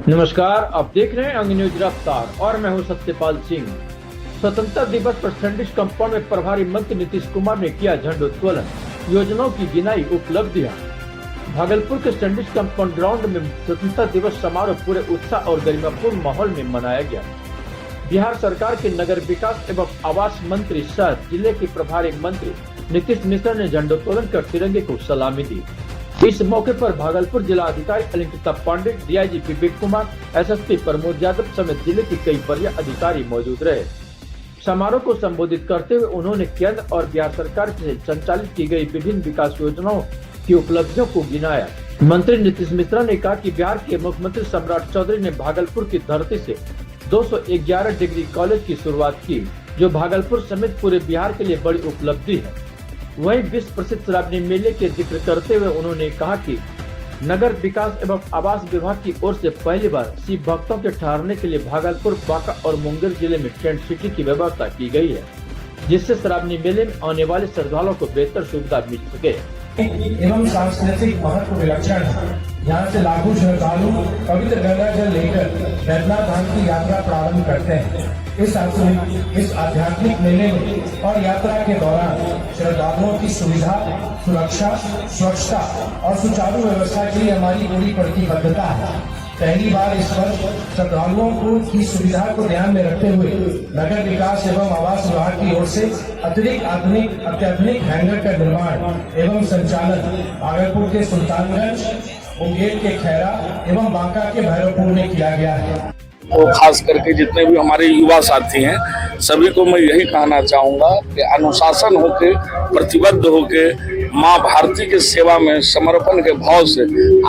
नमस्कार, आप देख रहे हैं अंग न्यूज रफ्तार और मैं हूं सत्यपाल सिंह। स्वतंत्रता दिवस पर सैंडिश कंपाउंड में प्रभारी मंत्री नीतीश कुमार ने किया झंडोत्तोलन, योजनाओं की गिनाई उपलब्धियां। भागलपुर के सैंडिश कंपाउंड ग्राउंड में स्वतंत्रता दिवस समारोह पूरे उत्साह और गरिमापूर्ण माहौल में मनाया गया। बिहार सरकार के नगर विकास एवं आवास मंत्री सह जिले के प्रभारी मंत्री नीतीश मिश्रा ने झंडोत्तोलन कर तिरंगे को सलामी दी। इस मौके पर भागलपुर जिला अधिकारी अलंकृता पांडे, डीआईजी विवेक कुमार, एसएसपी प्रमोद यादव समेत जिले के कई वरीय अधिकारी मौजूद रहे। समारोह को संबोधित करते हुए उन्होंने केंद्र और बिहार सरकार से संचालित की गई विभिन्न विकास योजनाओं की उपलब्धियों को गिनाया। मंत्री नीतीश मिश्रा ने कहा कि बिहार के मुख्यमंत्री सम्राट चौधरी ने भागलपुर की धरती से 211 डिग्री कॉलेज की शुरुआत की, जो भागलपुर समेत पूरे बिहार के लिए बड़ी उपलब्धि है। वहीं विश्व प्रसिद्ध श्रावणी मेले के जिक्र करते हुए उन्होंने कहा कि नगर विकास एवं आवास विभाग की ओर से पहली बार शिव भक्तों के ठहरने के लिए भागलपुर, बांका और मुंगेर जिले में टेंट सिटी की व्यवस्था की गई है, जिससे श्रावणी मेले में आने वाले श्रद्धालुओं को बेहतर सुविधा मिल सके। एवं सांस्कृतिक महत्व विलक्षण है। यहाँ से लाखों श्रद्धालु पवित्र गंगा जल लेकर बैद्यनाथ धाम की यात्रा प्रारंभ करते हैं। इस आध्यात्मिक मेले में और यात्रा के दौरान श्रद्धालुओं की सुविधा, सुरक्षा, स्वच्छता और सुचारू व्यवस्था के लिए हमारी पूरी प्रतिबद्धता है। पहली बार इस वर्ष श्रद्धालुओं को की सुविधा को ध्यान में रखते हुए नगर विकास एवं आवास विभाग की ओर से अत्याधुनिक हैंगर का निर्माण एवं संचालन भागलपुर के सुल्तानगंज, मुंगेर के खैरा एवं बांका के भैरवपुर में किया गया है। तो खास करके जितने भी हमारे युवा साथी हैं, सभी को मैं यही कहना चाहूँगा कि अनुशासन होके, प्रतिबद्ध होके, माँ भारती की सेवा में समर्पण के भाव से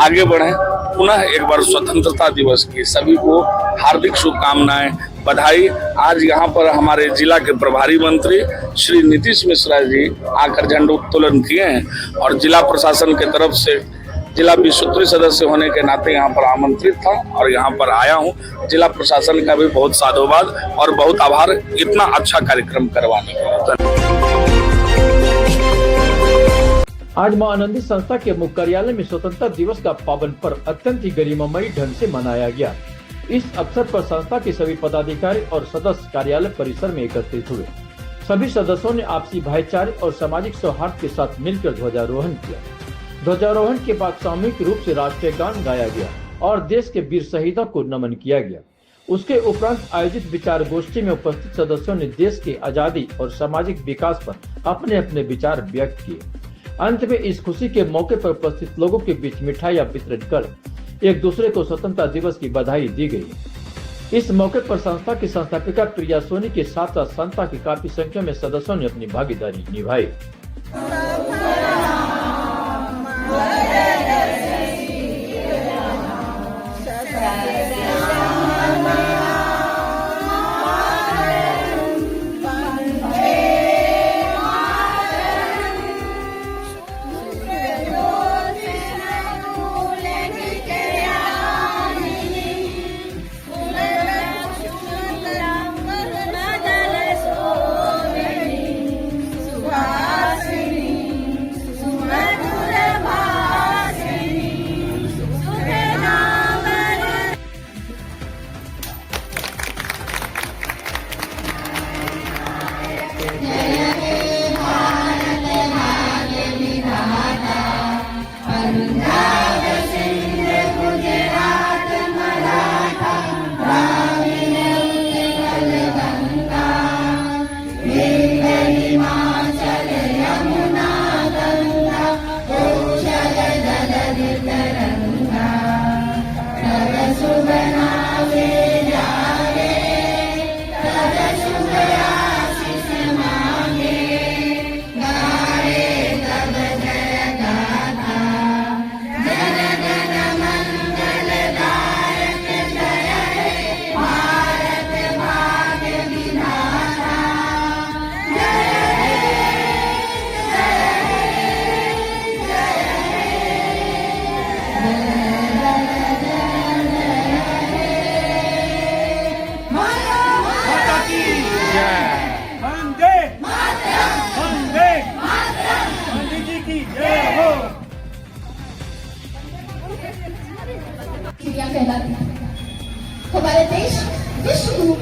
आगे बढ़ें। पुनः एक बार स्वतंत्रता दिवस की सभी को हार्दिक शुभकामनाएं, बधाई। आज यहाँ पर हमारे जिला के प्रभारी मंत्री श्री नीतीश मिश्रा जी आकर झंडोत्तोलन किए हैं और जिला प्रशासन के तरफ से जिला विश्वोत्तरी सदस्य होने के नाते यहाँ पर आमंत्रित था और यहाँ पर आया हूँ। जिला प्रशासन का भी बहुत साधुवाद और बहुत आभार इतना अच्छा कार्यक्रम करवाने के लिए। आज मां आनंदी संस्था के मुख्य कार्यालय में स्वतंत्रता दिवस का पावन पर्व अत्यंत ही गरिमामयी ढंग से मनाया गया। इस अवसर पर संस्था के सभी पदाधिकारी और सदस्य कार्यालय परिसर में एकत्रित हुए। सभी सदस्यों ने आपसी भाईचारे और सामाजिक सौहार्द के साथ मिलकर ध्वजारोहण किया। ध्वजारोहण के बाद सामूहिक रूप से राष्ट्रीय गान गाया गया और देश के वीर शहीदों को नमन किया गया। उसके उपरांत आयोजित विचार गोष्ठी में उपस्थित सदस्यों ने देश की आजादी और सामाजिक विकास पर अपने अपने विचार व्यक्त किए। अंत में इस खुशी के मौके पर उपस्थित लोगों के बीच मिठाइयां वितरित कर एक दूसरे को स्वतंत्रता दिवस की बधाई दी गई। इस मौके पर संस्था की संस्थापिका प्रिया सोनी के साथ साथ संस्था की काफी संख्या में सदस्यों ने अपनी भागीदारी निभाई।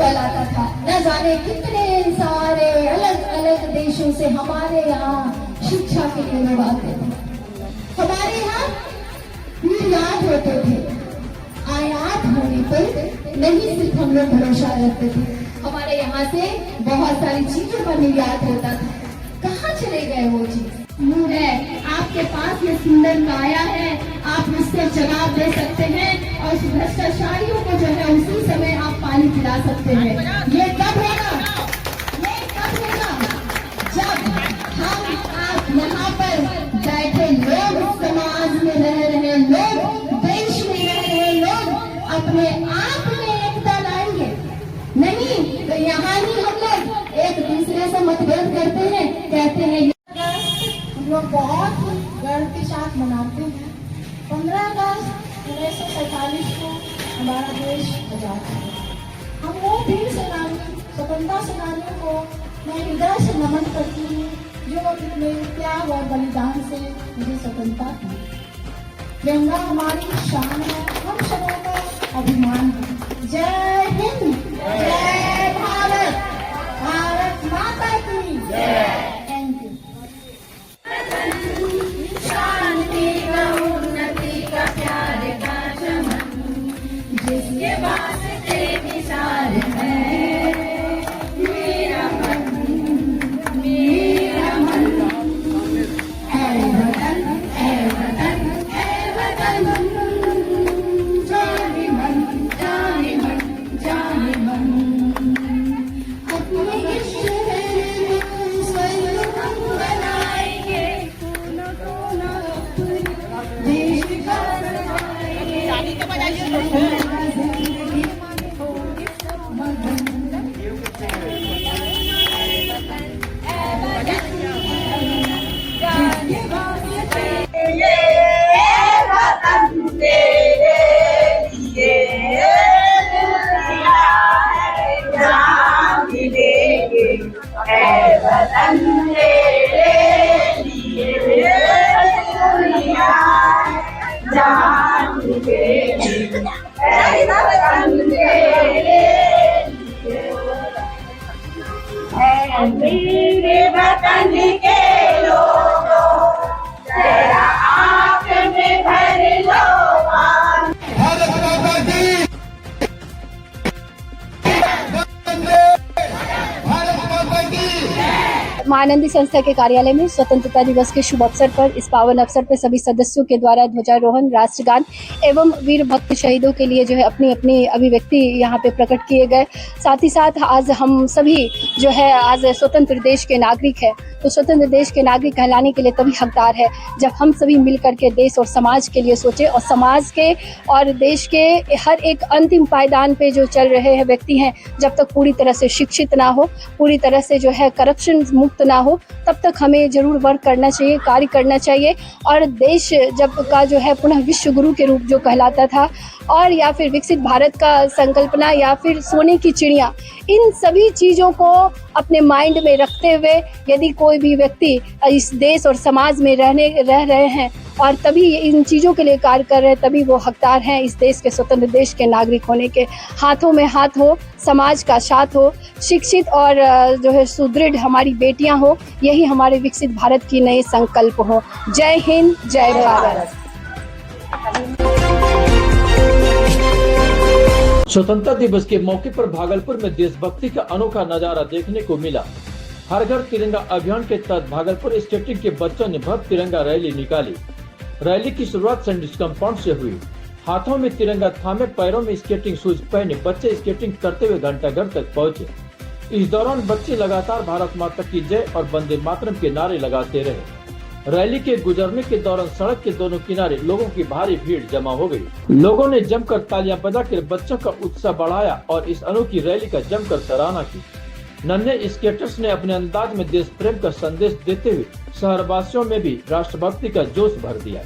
कल आता था। न जाने कितने सारे अलग अलग देशों से हमारे यहाँ शिक्षा के लिए लोग आते थे। हमारे यहाँ निर्यात होते थे, आयात होने पर नहीं सिर्फ हम लोग भरोसा रखते थे, हमारे यहाँ से बहुत सारी चीजों का निर्यात होता था। कहाँ चले गए वो चीज? मुंह है, आपके पास ये सुंदर काया है, आप उससे जवाब दे सकते हैं और उस भ्रष्टाचारियों को जो है उसी समय आप पानी पिला सकते हैं। ये कब होगा? ये कब होगा? जब हम आप यहाँ पर बैठे लोग, समाज में रह रहे लोग, देश में रह रहे लोग अपने आप में एकता लाएंगे। नहीं तो यहाँ ही हम लोग एक दूसरे से मतभेद करते हैं, कहते हैं हम लोग बहुत गर्व के साथ मनाते हैं। 15 अगस्त 1947 को हमारा देश आजाद हुआ। हम वो वीर सेनानी, स्वतंत्रता सेनानियों को मैं हृदय से नमन करती हूँ जो अपने त्याग और बलिदान से मुझे स्वतंत्रता दी। तिरंगा हमारी शान है, हम सबों का अभिमान है। जय हिंद, जय भारत, भारत माता की जय। Thank you. शांति का, उन्नति का, प्यार का चमन जिसके वास्ते निसार है मेरा मन, मेरा मन। ऐ वतन, ऐ वतन, ऐ वतन, जाने मन, जाने मन, जाने मन। अपने इस शहर में स्वर्ग हम बनाएंगे, देश का मेरे वतन के लोगों जरा आँख में भर लो भारत माता की, भारत माता की। महानंदी संस्था के कार्यालय में स्वतंत्रता दिवस के शुभ अवसर पर इस पावन अवसर पर सभी सदस्यों के द्वारा ध्वजारोहण, राष्ट्रगान एवं वीर भक्त शहीदों के लिए जो है अपनी अपनी अभिव्यक्ति यहाँ पे प्रकट किए गए। साथ ही साथ आज हम सभी जो है आज स्वतंत्र देश के नागरिक है, तो स्वतंत्र देश के नागरिक कहलाने के लिए तभी हकदार है जब हम सभी मिलकर के देश और समाज के लिए सोचें और समाज के और देश के हर एक अंतिम पायदान पे जो चल रहे हैं व्यक्ति हैं, जब तक पूरी तरह से शिक्षित ना हो, पूरी तरह से जो है करप्शन मुक्त ना हो, तब तक हमें जरूर वर्क करना चाहिए, कार्य करना चाहिए। और देश जब का जो है पुनः विश्व गुरु के रूप जो कहलाता था और या फिर विकसित भारत का संकल्पना या फिर सोने की चिड़िया, इन सभी चीज़ों को अपने माइंड में रखते हुए यदि कोई भी व्यक्ति इस देश और समाज में रह रहे हैं और तभी इन चीज़ों के लिए कार्य कर रहे हैं, तभी वो हकदार हैं इस देश के, स्वतंत्र देश के नागरिक होने के। हाथों में हाथ हो, समाज का साथ हो, शिक्षित और जो है सुदृढ़ हमारी बेटियां हो, यही हमारे विकसित भारत की नए संकल्प हो। जय हिंद, जय भारत। स्वतंत्रता दिवस के मौके पर भागलपुर में देशभक्ति का अनोखा नजारा देखने को मिला। हर घर तिरंगा अभियान के तहत भागलपुर स्टेटिंग के बच्चों ने भव्य तिरंगा रैली निकाली। रैली की शुरुआत सैंडिस कंपाउंड से हुई। हाथों में तिरंगा थामे, पैरों में स्केटिंग शूज पहने बच्चे स्केटिंग करते हुए घंटाघर तक पहुंचे। इस दौरान बच्चे लगातार भारत माता की जय और वंदे मातरम के नारे लगाते रहे। रैली के गुजरने के दौरान सड़क के दोनों किनारे लोगों की भारी भीड़ जमा हो गई। लोगों ने जमकर तालियां बजाकर बच्चों का उत्साह बढ़ाया और इस अनोखी रैली का जमकर सराहना की। नन्हे स्केटर्स ने अपने अंदाज में देश प्रेम का संदेश देते हुए शहरवासियों में भी राष्ट्रभक्ति का जोश भर दिया।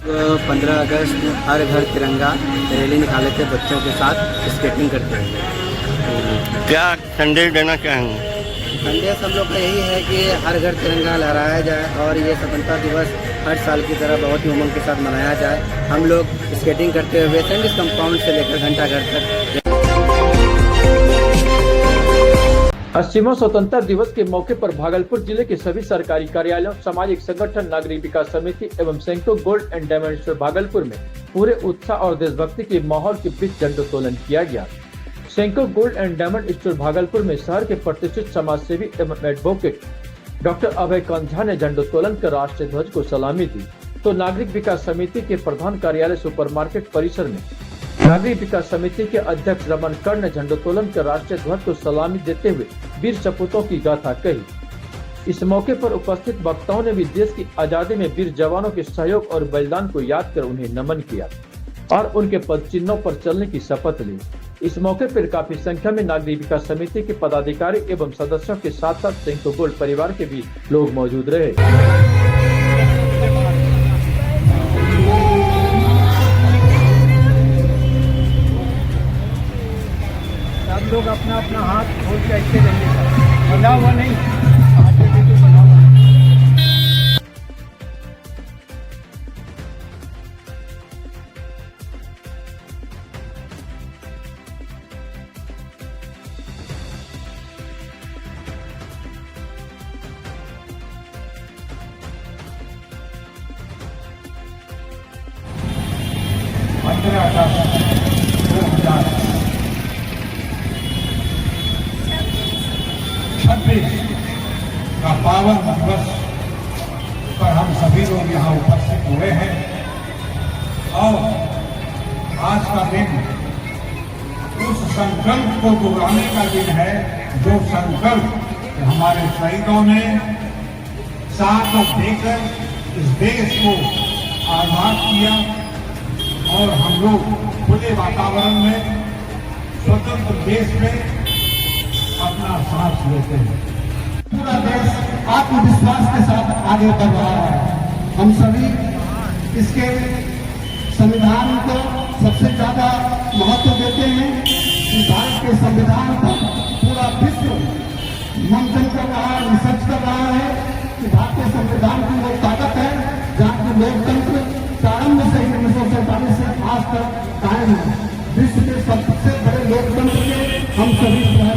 15 अगस्त हर घर तिरंगा रैली निकाले थे बच्चों के साथ स्केटिंग करते हुए। क्या संदेश देना चाहेंगे? संदेश हम लोग का यही है कि हर घर तिरंगा लहराया जाए और ये स्वतंत्रता दिवस हर साल की तरह बहुत ही उमंग के साथ मनाया जाए। हम लोग स्केटिंग करते हुए सैंडिस कंपाउंड से लेकर घंटाघर तक। 80वां स्वतंत्रता दिवस के मौके पर भागलपुर जिले के सभी सरकारी कार्यालयों, सामाजिक संगठन, नागरिक विकास समिति एवं Senco gold and diamond store Bhagalpur में पूरे उत्साह और देशभक्ति के माहौल के बीच झंडोत्तोलन किया गया। Senco gold and diamond store Bhagalpur में शहर के प्रतिष्ठित समाजसेवी एवं एडवोकेट डॉक्टर अभय कांत झा ने झंडोत्तोलन कर राष्ट्रीय ध्वज को सलामी दी, तो नागरिक विकास समिति के प्रधान कार्यालय सुपरमार्केट परिसर में नागरिक विकास समिति के अध्यक्ष रमन कर ने झंडोत्तोलन कर राष्ट्रीय ध्वज को सलामी देते हुए वीर सपूतों की गाथा कही। इस मौके पर उपस्थित वक्ताओं ने भी देश की आजादी में वीर जवानों के सहयोग और बलिदान को याद कर उन्हें नमन किया और उनके पद चिन्हों पर चलने की शपथ ली। इस मौके पर काफी संख्या में नागरिक विकास समिति के पदाधिकारी एवं सदस्यों के साथ साथ सेंको गोल्ड परिवार के भी लोग मौजूद रहे। सब लोग अपना अपना हाथ खोल के ऐसे रहेंगे, बंधा हुआ नहीं, आगे भी तो बंधा हुआ। का पावन दिवस पर हम सभी लोग यहाँ उपस्थित हुए हैं और आज का दिन उस संकल्प को दोहराने का दिन है जो संकल्प हमारे शहीदों ने साथ देकर इस देश को आजाद किया और हम लोग खुले वातावरण में स्वतंत्र देश में अपना सांस लेते हैं। पूरा देश आत्मविश्वास के साथ आगे बढ़ रहा है। हम सभी इसके संविधान को सबसे ज्यादा महत्व देते हैं कि भारत के संविधान पर पूरा विश्व मंथन कर रहा है, रिसर्च कर रहा है कि भारतीय संविधान की वो ताकत है जहाँ की लोकतंत्र प्रारंभ से 1947 से आज तक कायम है। विश्व के सबसे बड़े लोकतंत्र के हम सभी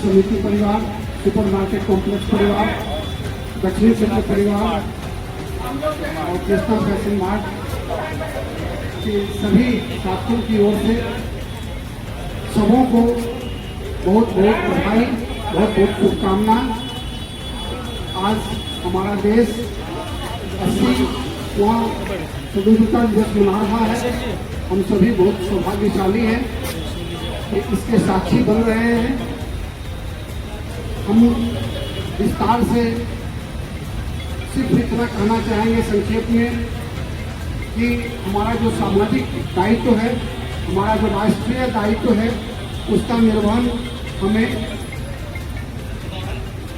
समिति परिवार, सुपरमार्केट कॉम्प्लेक्स परिवार, दक्षिणी क्षेत्र परिवार और कृष्णा फैशन मार्ट के सभी साथियों की ओर से सबों को बहुत बहुत बधाई, बहुत बहुत शुभकामना। आज हमारा देश 80वां स्वतंत्रता दिवस मना रहा है। हम सभी बहुत सौभाग्यशाली हैं कि इसके साक्षी बन रहे हैं। हम विस्तार से सिर्फ इतना कहना चाहेंगे संक्षेप में कि हमारा जो सामाजिक दायित्व है, हमारा जो राष्ट्रीय दायित्व है, उसका निर्वहन हमें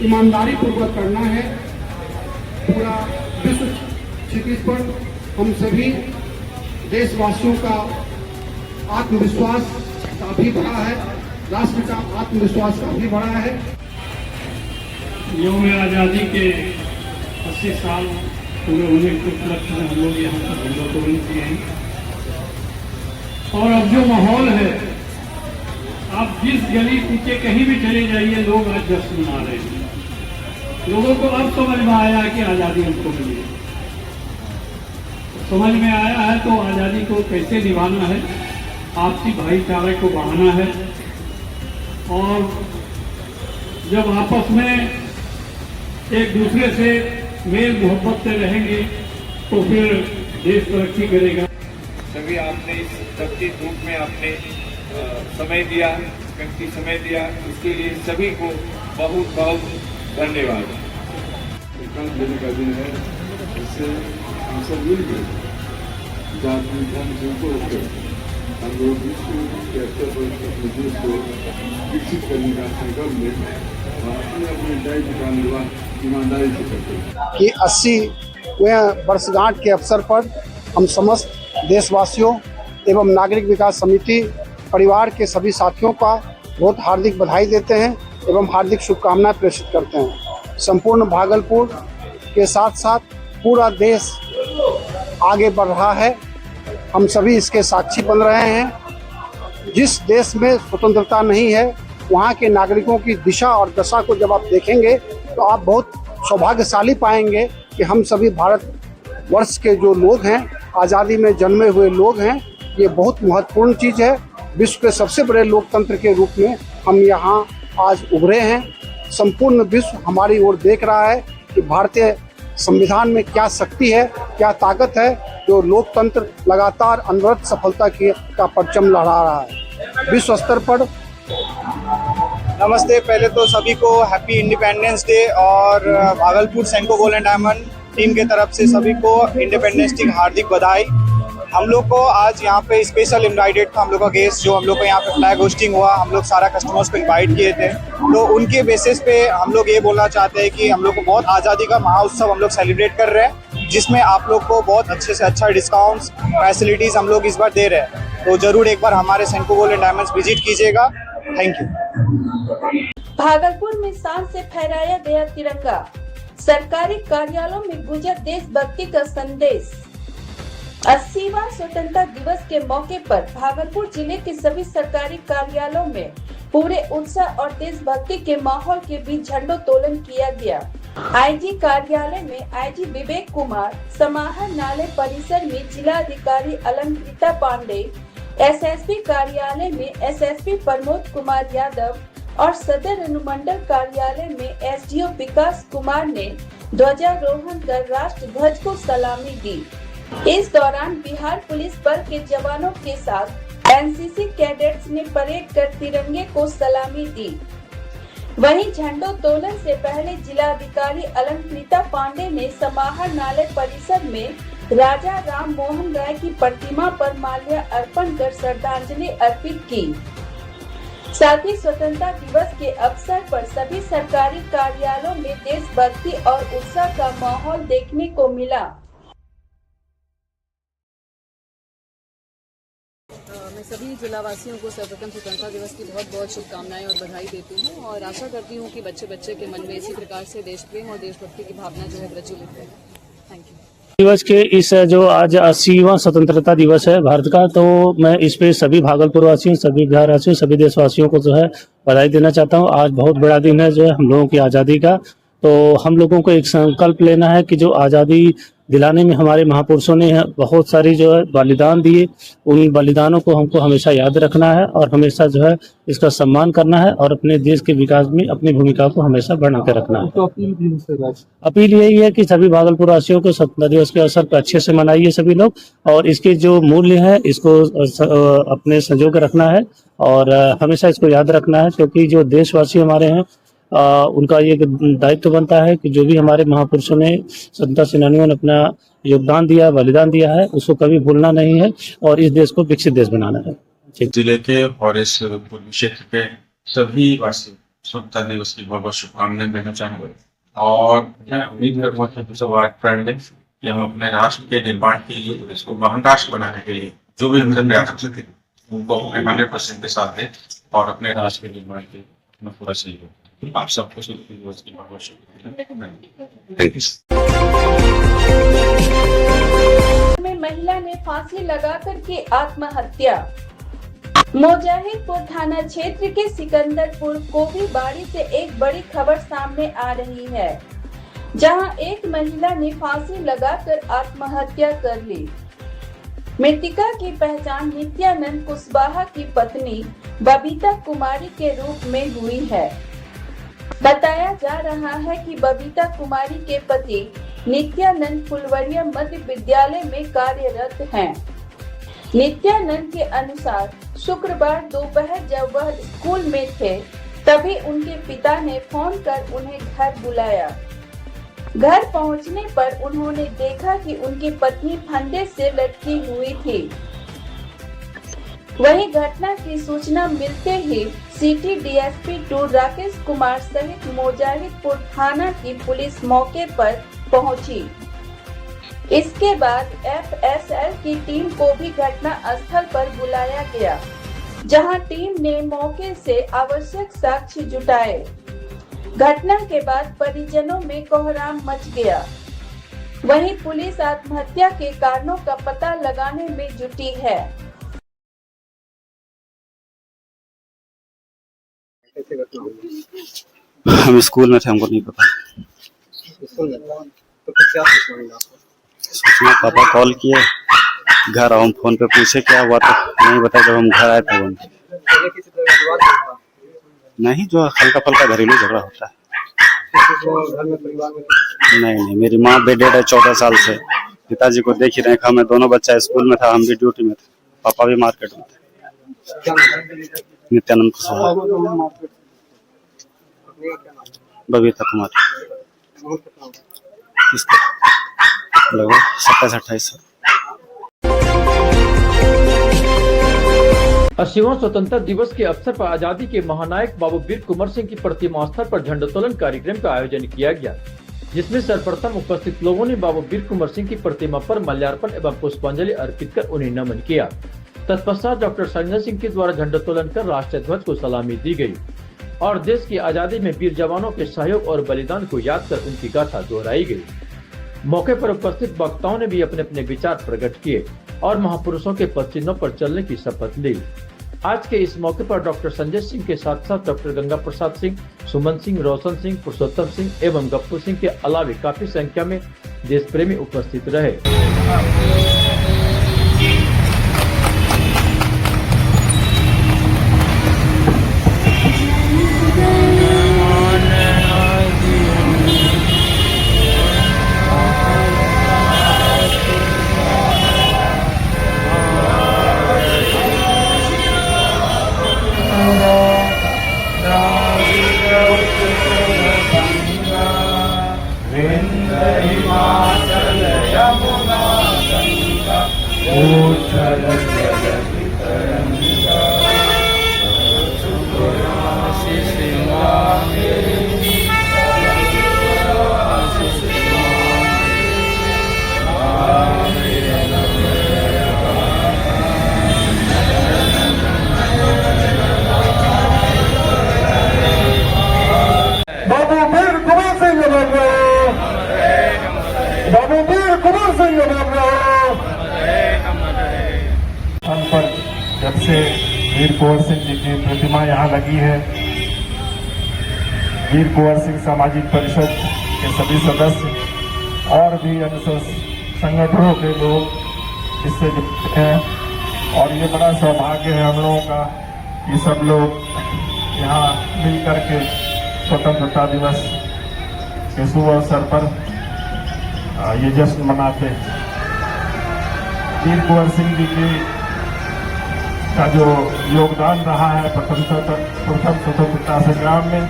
ईमानदारी पूर्वक करना है। पूरा विश्व क्षितिज पर हम सभी देशवासियों का आत्मविश्वास काफी बढ़ा है, राष्ट्र का आत्मविश्वास काफी बढ़ा है। यौम आज़ादी के 80 साल पूरे होने के उपलक्ष्य में हम लोग यहाँ पर झंडोत्तोलन किए हैं। और अब जो माहौल है, आप जिस गली कूचे कहीं भी चले जाइए, लोग आज जश्न मना रहे हैं। लोगों को अब समझ में आया कि आज़ादी हमको मिली है। समझ में आया है तो आज़ादी को कैसे निभाना है, आपसी भाईचारे को बढ़ाना है। और जब आपस में एक दूसरे से मेल मोहब्बत से रहेंगे तो फिर देश तरक्की करेगा। सभी आपने इस तपती धूप में आपने समय दिया, कीमती समय दिया, इसके लिए सभी को बहुत बहुत धन्यवाद। एकांत देने का दिन है, इससे हम सब मिलकर जाति धर्म से ऊपर उठकर हम लोग विश्व के स्तर पर अपने देश को विकसित करने का संकल्प लें और अपने अपने दायित्व का निर्वाह ईमानदारी से करते हैं कि 80वें वर्षगांठ के अवसर पर हम समस्त देशवासियों एवं नागरिक विकास समिति परिवार के सभी साथियों का बहुत हार्दिक बधाई देते हैं एवं हार्दिक शुभकामनाएं प्रेषित करते हैं। संपूर्ण भागलपुर के साथ साथ पूरा देश आगे बढ़ रहा है, हम सभी इसके साक्षी बन रहे हैं। जिस देश में स्वतंत्रता नहीं है, वहाँ के नागरिकों की दिशा और दशा को जब आप देखेंगे तो आप बहुत सौभाग्यशाली पाएंगे कि हम सभी भारत वर्ष के जो लोग हैं, आज़ादी में जन्मे हुए लोग हैं। ये बहुत महत्वपूर्ण चीज़ है। विश्व के सबसे बड़े लोकतंत्र के रूप में हम यहाँ आज उभरे हैं। संपूर्ण विश्व हमारी ओर देख रहा है कि भारतीय संविधान में क्या शक्ति है, क्या ताकत है, जो लोकतंत्र लगातार अनवरत सफलता का परचम लहरा रहा है विश्व स्तर पर। नमस्ते, पहले तो सभी को हैप्पी इंडिपेंडेंस डे और Bhagalpur Senco gold and diamond team के तरफ से सभी को इंडिपेंडेंस डे की हार्दिक बधाई। हम लोग को आज यहाँ पे स्पेशल इनवाइटेड था, हम लोग का गेस्ट जो हम लोग को यहाँ पे फ्लैग होस्टिंग हुआ, हम लोग सारा कस्टमर्स को इनवाइट किए थे। तो उनके बेसिस पे हम लोग ये बोलना चाहते हैं कि हम लोग को बहुत आज़ादी का महाउत्सव हम लोग सेलिब्रेट कर रहे हैं, जिसमें आप लोग को बहुत अच्छे से अच्छा डिस्काउंट्स फैसिलिटीज़ हम लोग इस बार दे रहे हैं। तो ज़रूर एक बार हमारे Senco gold and diamonds visit कीजिएगा। Thank you. भागलपुर में शान से फहराया गया तिरंगा, सरकारी कार्यालयों में गूंजा देशभक्ति का संदेश। 80वां स्वतंत्रता दिवस के मौके पर भागलपुर जिले के सभी सरकारी कार्यालयों में पूरे उत्साह और देशभक्ति के माहौल के बीच झंडोत्तोलन किया गया। आईजी कार्यालय में आईजी विवेक कुमार, समाहरणालय परिसर में जिलाधिकारी अलंकृता पांडे, एसएसपी कार्यालय में एसएसपी प्रमोद कुमार यादव और सदर अनुमंडल कार्यालय में एसडीओ विकास कुमार ने ध्वजारोहण कर राष्ट्र ध्वज को सलामी दी। इस दौरान बिहार पुलिस बल के जवानों के साथ एनसीसी कैडेट्स ने परेड कर तिरंगे को सलामी दी। वहीं झंडोत्तोलन से पहले जिलाधिकारी अलंकृता पांडे ने समाहरणालय परिसर में राजा राम मोहन राय की प्रतिमा पर माल्या अर्पण कर श्रद्धांजलि अर्पित की। साथ ही स्वतंत्रता दिवस के अवसर पर सभी सरकारी कार्यालयों में देशभक्ति और उत्साह का माहौल देखने को मिला। मैं सभी जिलावासियों को सर्वप्रथम स्वतंत्रता दिवस की बहुत बहुत शुभकामनाएं और बधाई देती हूँ और आशा करती हूँ कि बच्चे बच्चे के मन में इसी प्रकार से देश प्रेम और देशभक्ति की भावना जो है प्रज्वलित है। Thank you. दिवस के इस जो आज 80वां स्वतंत्रता दिवस है भारत का, तो मैं इस पे सभी भागलपुर वासियों, सभी बिहार वासियों, सभी देशवासियों को जो है बधाई देना चाहता हूँ। आज बहुत बड़ा दिन है जो है हम लोगों की आज़ादी का। तो हम लोगों को एक संकल्प लेना है कि जो आज़ादी दिलाने में हमारे महापुरुषों ने बहुत सारी जो है बलिदान दिए, उन बलिदानों को हमको हमेशा याद रखना है और हमेशा जो है इसका सम्मान करना है और अपने देश के विकास में अपनी भूमिका को हमेशा बढ़ा के रखना है। तो अपील यही है कि सभी भागलपुर वासियों को स्वतंत्रता दिवस के अवसर पर अच्छे से मनाइए सभी लोग, और इसके जो मूल्य है इसको अपने संजो के रखना है और हमेशा इसको याद रखना है, क्योंकि जो देशवासी हमारे हैं उनका ये दायित्व बनता है कि जो भी हमारे महापुरुषों ने स्वतंत्रता सेनानियों ने अपना योगदान दिया, बलिदान दिया है, उसको कभी भूलना नहीं है और इस देश को विकसित देश बनाना है। जिले के और इस पूर्वी क्षेत्र के सभी वासी स्वतंत्रता दिवस की बहुत बहुत शुभकामनाएं देना चाहूँगा और मैं उम्मीद करूँगा कि सब हम अपने राष्ट्र के निर्माण के लिए, इसको महान राष्ट्र बनाने के लिए जो भी हमसे प्रयास कर सके उनको 100% के साथ दें और अपने राष्ट्र के निर्माण के पूरा सहयोग। आप सबको स्वतंत्रता दिवस की बहुत बहुत शुभकामनाएं। Thank you. में महिला ने फांसी लगाकर की आत्महत्या। मोजाहिदपुर थाना क्षेत्र के सिकंदरपुर कोबीबाड़ी से एक बड़ी खबर सामने आ रही है, जहां एक महिला ने फांसी लगाकर आत्महत्या कर ली। मृतिका की पहचान नित्यानंद कुशवाहा की पत्नी बबीता कुमारी के रूप में हुई है। बताया जा रहा है कि बबीता कुमारी के पति नित्यानंद फुलवरिया मध्य विद्यालय में कार्यरत हैं। नित्यानंद के अनुसार शुक्रवार दोपहर जब वह स्कूल में थे, तभी उनके पिता ने फोन कर उन्हें घर बुलाया। घर पहुंचने पर उन्होंने देखा कि उनकी पत्नी फंदे से लटकी हुई थी। वहीं घटना की सूचना मिलते ही सिटी डीएसपी 2 राकेश कुमार सहित मोजाहिदपुर थाना की पुलिस मौके पर पहुंची। इसके बाद एफएसएल की टीम को भी घटना स्थल पर बुलाया गया, जहां टीम ने मौके से आवश्यक साक्ष्य जुटाए। घटना के बाद परिजनों में कोहराम मच गया। वहीं पुलिस आत्महत्या के कारणों का पता लगाने में जुटी है। हम स्कूल में थे, हमको नहीं पता। तो क्या सूचना पापा कॉल किए, घर हम फोन पे पूछे क्या हुआ, तो नहीं बताया। जब हम घर आए थे नहीं, जो हल्का फल्का घरेलू झगड़ा होता है। नहीं, मेरी माँ बेडेड है 14 साल से। पिताजी को देख ही रहे हैं, मैं दोनों बच्चा स्कूल में था, हम भी ड्यूटी में थे, पापा भी मार्केट में थे। नित्यानंद कुशवाहा, बबीता कुमारी, लगभग 27-28 साल। 80वां स्वतंत्रता दिवस के अवसर पर आजादी के महानायक बाबू वीर कुंवर सिंह की प्रतिमा स्थल पर झंडोत्तोलन कार्यक्रम का आयोजन किया गया, जिसमें सर्वप्रथम उपस्थित लोगों ने बाबू वीर कुंवर सिंह की प्रतिमा पर माल्यार्पण एवं पुष्पांजलि अर्पित कर उन्हें नमन किया। तत्पश्चात डॉक्टर संजय सिंह के द्वारा झंडोत्तोलन कर राष्ट्रीय ध्वज को सलामी दी गई और देश की आजादी में वीर जवानों के सहयोग और बलिदान को याद कर उनकी गाथा दोहराई गई। मौके पर उपस्थित वक्ताओं ने भी अपने अपने विचार प्रकट किए और महापुरुषों के पदचिन्हों पर चलने की शपथ ली। आज के इस मौके पर डॉक्टर संजय सिंह के साथ साथ डॉक्टर गंगा प्रसाद सिंह, सुमन सिंह, रोशन सिंह, पुरुषोत्तम सिंह एवं गप्पू सिंह के अलावे काफी संख्या में देश प्रेमी उपस्थित रहे। जब से वीर कुंवर सिंह जी की प्रतिमा यहाँ लगी है, वीर कुंवर सिंह सामाजिक परिषद के सभी सदस्य और भी अन्य संगठनों के लोग इससे जुड़े हैं और ये बड़ा सौभाग्य है हम लोगों का कि सब लोग यहाँ मिल करके स्वतंत्रता दिवस के शुभ अवसर पर ये जश्न मनाते हैं। वीर कुंवर सिंह जी की का जो योगदान रहा है प्रथम स्वतंत्रता संग्राम में,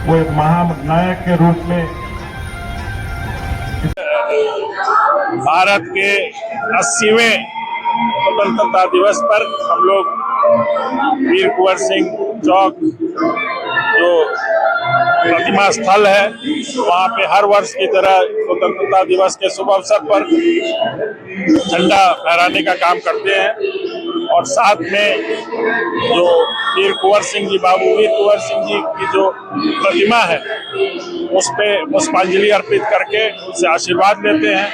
वो एक महानायक के रूप में भारत के 80वें स्वतंत्रता दिवस पर हम लोग वीर कुंवर सिंह चौक जो प्रतिमा स्थल है वहाँ पे हर वर्ष की तरह स्वतंत्रता दिवस के शुभ अवसर पर झंडा फहराने का काम करते हैं और साथ में जो वीर कुंवर सिंह जी, बाबू वीर कुंवर सिंह जी की जो प्रतिमा है उस पे पुष्पांजलि अर्पित करके उनसे आशीर्वाद लेते हैं।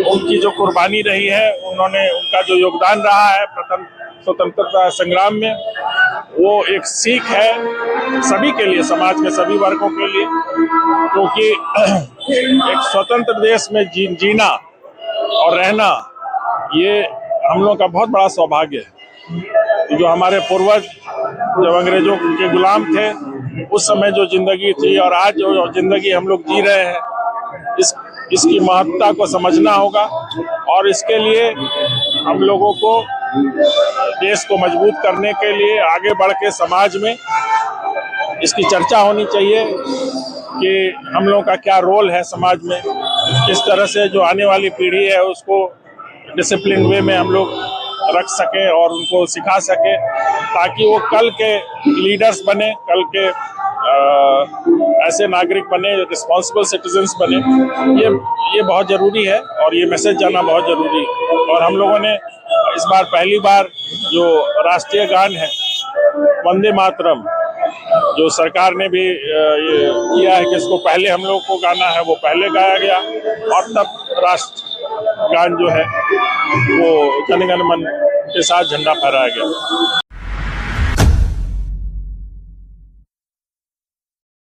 उनकी जो कुर्बानी रही है, उनका जो योगदान रहा है प्रथम स्वतंत्रता संग्राम में, वो एक सीख है सभी के लिए, समाज के सभी वर्गों के लिए, क्योंकि एक स्वतंत्र देश में जीना और रहना ये हम लोग का बहुत बड़ा सौभाग्य है। जो हमारे पूर्वज जब अंग्रेजों के गुलाम थे उस समय जो जिंदगी थी और आज जो जिंदगी हम लोग जी रहे हैं, इसकी महत्ता को समझना होगा और इसके लिए हम लोगों को देश को मजबूत करने के लिए आगे बढ़ के समाज में इसकी चर्चा होनी चाहिए कि हम लोगों का क्या रोल है समाज में, किस तरह से जो आने वाली पीढ़ी है उसको डिसिप्लिन वे में हम लोग रख सकें और उनको सिखा सकें, ताकि वो कल के लीडर्स बने, कल के ऐसे नागरिक बने, रिस्पॉन्सिबल सिटीजन्स बने। ये बहुत ज़रूरी है और ये मैसेज जाना बहुत ज़रूरी है। और हम लोगों ने इस बार पहली बार जो राष्ट्रीय गान है वंदे मातरम, जो सरकार ने भी ये किया है कि इसको पहले हम लोग को गाना है, वो पहले गाया गया और तब राष्ट्र गान जो है वो जन गण मन के साथ झंडा फहराया गया।